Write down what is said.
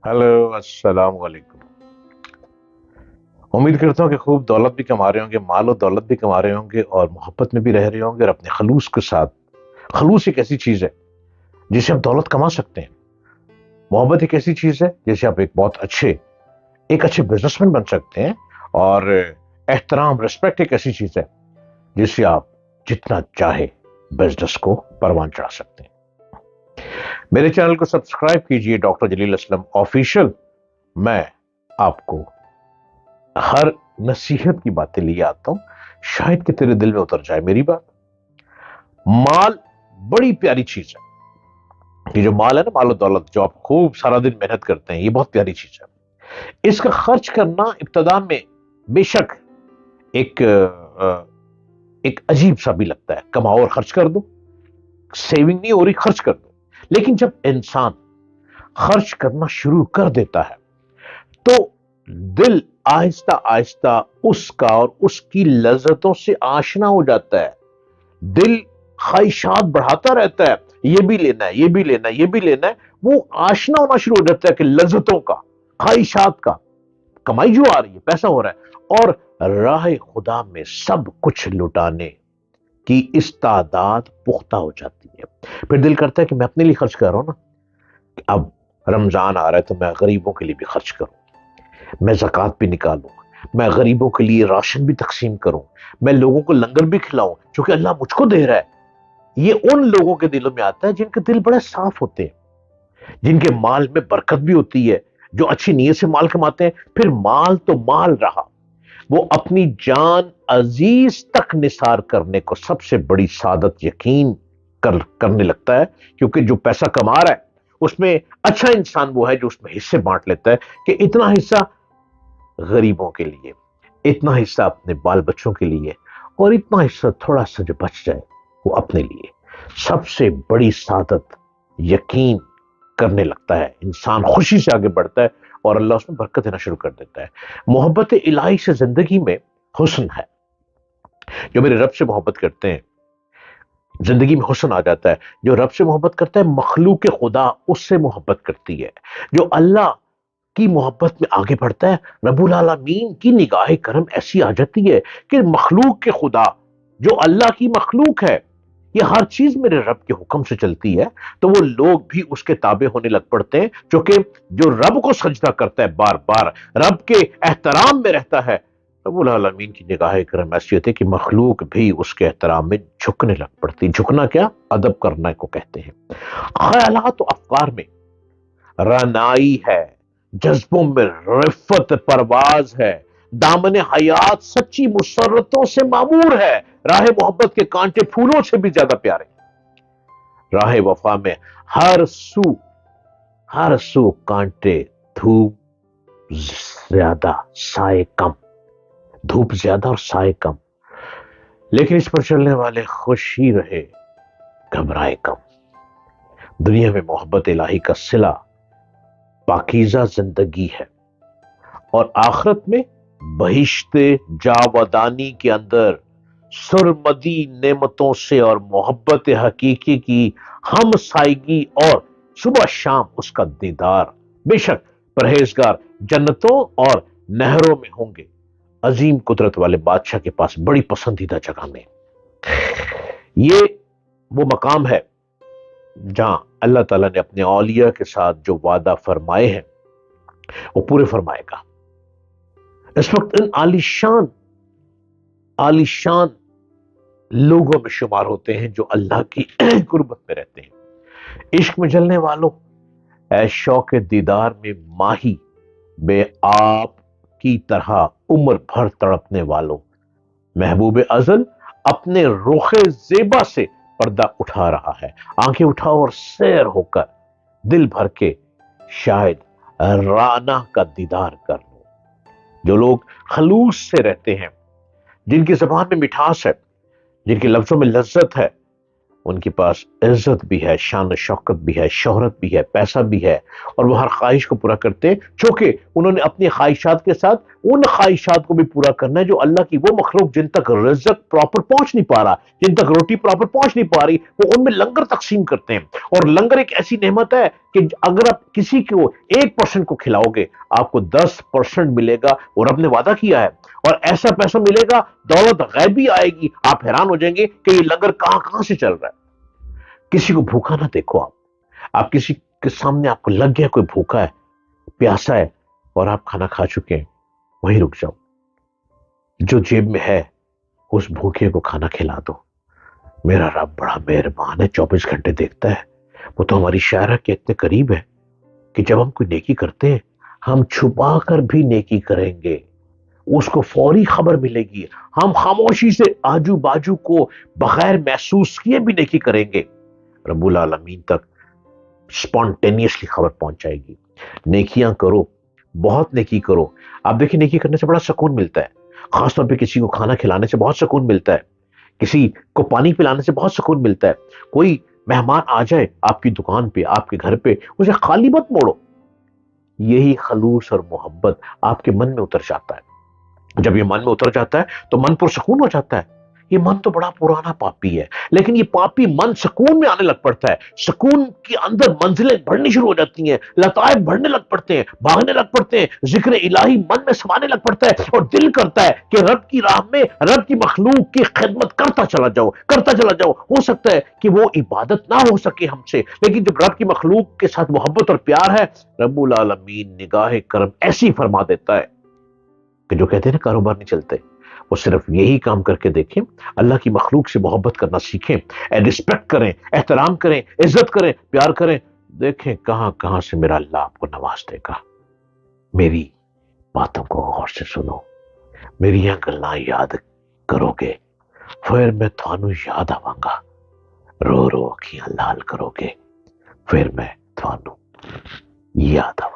Hello, अस्सलाम वालेकुम। उम्मीद करता हूँ कि खूब दौलत भी कमा रहे होंगे, माल और दौलत भी कमा रहे होंगे और मोहब्बत में भी रह रहे होंगे और अपने खलूस के साथ। खलूस एक ऐसी चीज है जिससे आप दौलत कमा सकते हैं। मोहब्बत एक ऐसी चीज है जिससे आप एक अच्छे बिजनेसमैन बन सकते हैं। और एहतराम, रिस्पेक्ट एक ऐसी चीज है जिससे आप जितना चाहे बिजनेस को परवान चढ़ा सकते हैं। मेरे चैनल को सब्सक्राइब कीजिए, डॉक्टर जलील असलम ऑफिशियल। मैं आपको हर नसीहत की बातें लिए आता हूं, शायद कि तेरे दिल में उतर जाए मेरी बात। माल बड़ी प्यारी चीज है। ये जो माल है ना, माल और दौलत, जो आप खूब सारा दिन मेहनत करते हैं, ये बहुत प्यारी चीज है। इसका खर्च करना इब्तदा में बेशक एक एक अजीब सा भी लगता है। कमाओ और खर्च कर दो, सेविंग नहीं हो रही, खर्च कर दो। लेकिन जब इंसान खर्च करना शुरू कर देता है तो दिल आहिस्ता आहिस्ता उसका और उसकी लज्जतों से आशना हो जाता है। दिल ख्वाहिशात बढ़ाता रहता है, ये भी लेना है, ये भी लेना है, ये भी लेना है। वो आशना होना शुरू हो जाता है कि लज्जतों का, ख्वाहिशात का। कमाई जो आ रही है, पैसा हो रहा है, और राह खुदा में सब कुछ लुटाने की इस्तादाद पुख्ता हो जाती है। फिर दिल करता है कि मैं अपने लिए खर्च कर रहा हूं ना, अब रमजान आ रहा है तो मैं गरीबों के लिए भी खर्च करूं, मैं ज़कात भी निकालूं, मैं गरीबों के लिए राशन भी तकसीम करूं, मैं लोगों को लंगर भी खिलाऊं जो कि अल्लाह मुझको दे रहा है। ये उन लोगों के दिलों में आता है जिनके दिल बड़े साफ होते हैं, जिनके माल में बरकत भी होती है, जो अच्छी नीयत से माल कमाते हैं। फिर माल तो माल रहा, वो अपनी जान अजीज तक निसार करने को सबसे बड़ी सादत यकीन करने लगता है। क्योंकि जो पैसा कमा रहा है उसमें अच्छा इंसान वो है जो उसमें हिस्से बांट लेता है कि इतना हिस्सा गरीबों के लिए, इतना हिस्सा अपने बाल बच्चों के लिए, और इतना हिस्सा थोड़ा सा जो बच जाए वो अपने लिए। सबसे बड़ी सादत यकीन करने लगता है, इंसान खुशी से आगे बढ़ता है और अल्लाह उसमें बरकत देना शुरू कर देता है। मोहब्बत इलाही से जिंदगी में हुस्न है। जो मेरे रब से मोहब्बत करते हैं, जिंदगी में हुस्न आ जाता है। जो रब से मोहब्बत करता है, मखलूक खुदा उससे मोहब्बत करती है। जो अल्लाह की मोहब्बत में आगे बढ़ता है, रब्बुल आलमीन की निगाह करम ऐसी आ जाती है कि मखलूक के खुदा, जो अल्लाह की मखलूक है, ये हर चीज मेरे रब के हुक्म से चलती है, तो वो लोग भी उसके ताबे होने लग पड़ते हैं। जो कि जो रब को सजदा करता है, बार बार रब के एहतराम में रहता है, रब्बुल आलमीन की निगाह करम ऐसी होती है कि मखलूक भी उसके एहतराम में झुकने लग पड़ती है। झुकना क्या, अदब करना को कहते हैं। ख्यालात और अफकार में रनाई है, जज्बों में रिफत परवाज है, दामन हयात सच्ची मुसर्रतों से मामूर है, राह मोहब्बत के कांटे फूलों से भी ज्यादा प्यारे, राह वफा में हर सू हर सू कांटे, धूप ज्यादा साए कम, धूप ज्यादा और साए कम, लेकिन इस पर चलने वाले खुश ही रहे, घबराए कम। दुनिया में मोहब्बत इलाही का सिला पाकीज़ा जिंदगी है, और आखिरत में बहिश्ते जावदानी के अंदर सुरमदी नेमतों से और मोहब्बत हकीकी की हम साइगी और सुबह शाम उसका दीदार। बेशक परहेजगार जन्नतों और नहरों में होंगे, अजीम कुदरत वाले बादशाह के पास बड़ी पसंदीदा जगह में। ये वो मकाम है जहां अल्लाह ताला ने अपने औलिया के साथ जो वादा फरमाए हैं वो पूरे फरमाएगा। इस वक्त इन आलिशान आलिशान लोगों में शुमार होते हैं जो अल्लाह की गुर्बत में रहते हैं। इश्क में जलने वालों, ऐ शौक दीदार में माही, बे आप की तरह उम्र भर तड़पने वालों, महबूब अजल अपने रुखे जेबा से पर्दा उठा रहा है। आंखें उठाओ और सैर होकर दिल भर के शायद राना का दीदार कर लो। जो लोग खलूस से रहते हैं, जिनकी जबान में मिठास है, जिनके लफ्जों में लज्जत है, उनके पास इज्जत भी है, शान शौकत भी है, शोहरत भी है, पैसा भी है, और वो हर ख्वाहिश को पूरा करते हैं, चूंकि उन्होंने अपनी ख्वाहिशात के साथ ان خواہشات کو بھی پورا کرنا ہے جو اللہ کی وہ مخلوق جن تک رزق پراپر پہنچ نہیں پا رہا، جن تک روٹی پراپر پہنچ نہیں پا رہی، وہ ان میں لنگر تقسیم کرتے ہیں۔ اور لنگر ایک ایسی نعمت ہے کہ اگر آپ کسی کو 1% کو کھلاؤ گے، آپ کو 10% ملے گا، اور رب نے وعدہ کیا ہے، اور ایسا پیسہ ملے گا، دولت غیبی آئے گی، آپ حیران ہو جائیں گے کہ یہ لنگر کہاں کہاں سے چل رہا ہے۔ کسی کو بھوکا نہ دیکھو، آپ کسی کے سامنے آپ کو لگ گیا کوئی بھوکا ہے، پیاسا ہے، اور آپ کھانا کھا چکے ہیں، وہیں رک جاؤ، جو جیب میں ہے اس بھوکے کو کھانا کھلا دو۔ میرا رب بڑا مہربان ہے، 24 گھنٹے دیکھتا ہے۔ وہ تو ہماری شاعرہ کے اتنے قریب ہے کہ جب ہم کوئی نیکی کرتے ہیں، ہم چھپا کر بھی نیکی کریں گے، اس کو فوری خبر ملے گی، ہم خاموشی سے آجو باجو کو بغیر محسوس کیے بھی نیکی کریں گے، رب العالمین تک سپونٹینیسلی خبر پہنچ جائے گی۔ نیکیاں کرو، بہت نیکی کرو۔ آپ دیکھیں نیکی کرنے سے بڑا سکون ملتا ہے، خاص طور پہ کسی کو کھانا کھلانے سے بہت سکون ملتا ہے، کسی کو پانی پلانے سے بہت سکون ملتا ہے۔ کوئی مہمان آ جائے آپ کی دکان پہ، آپ کے گھر پہ، اسے خالی مت موڑو، یہی خلوص اور محبت آپ کے من میں اتر جاتا ہے۔ جب یہ من میں اتر جاتا ہے تو من پرسکون ہو جاتا ہے۔ یہ من تو بڑا پرانا پاپی ہے، لیکن یہ پاپی من سکون میں آنے لگ پڑتا ہے، سکون کے اندر منزلیں بڑھنی شروع ہو جاتی ہیں، لطائف بڑھنے لگ پڑتے ہیں، بھاگنے لگ پڑتے ہیں، ذکر الہی من میں سمانے لگ پڑتا ہے، اور دل کرتا ہے کہ رب کی راہ میں، رب کی مخلوق کی خدمت کرتا چلا جاؤ، کرتا چلا جاؤ۔ ہو سکتا ہے کہ وہ عبادت نہ ہو سکے ہم سے، لیکن جب رب کی مخلوق کے ساتھ محبت اور پیار ہے، رب العالمین نگاہ کرم ایسی فرما دیتا ہے کہ جو کہتے ہیں نا کاروبار نہیں چلتے، وہ صرف یہی کام کر کے دیکھیں، اللہ کی مخلوق سے محبت کرنا سیکھیں، رسپیکٹ کریں، احترام کریں، عزت کریں، پیار کریں، دیکھیں کہاں کہاں سے میرا اللہ آپ کو نواز دے گا۔ میری باتوں کو غور سے سنو، میری گلاں یاد کرو گے، پھر میں تھانوں یاد آواں گا، رو رو اکھیاں لال کرو گے، پھر میں تھانوں یاد آواں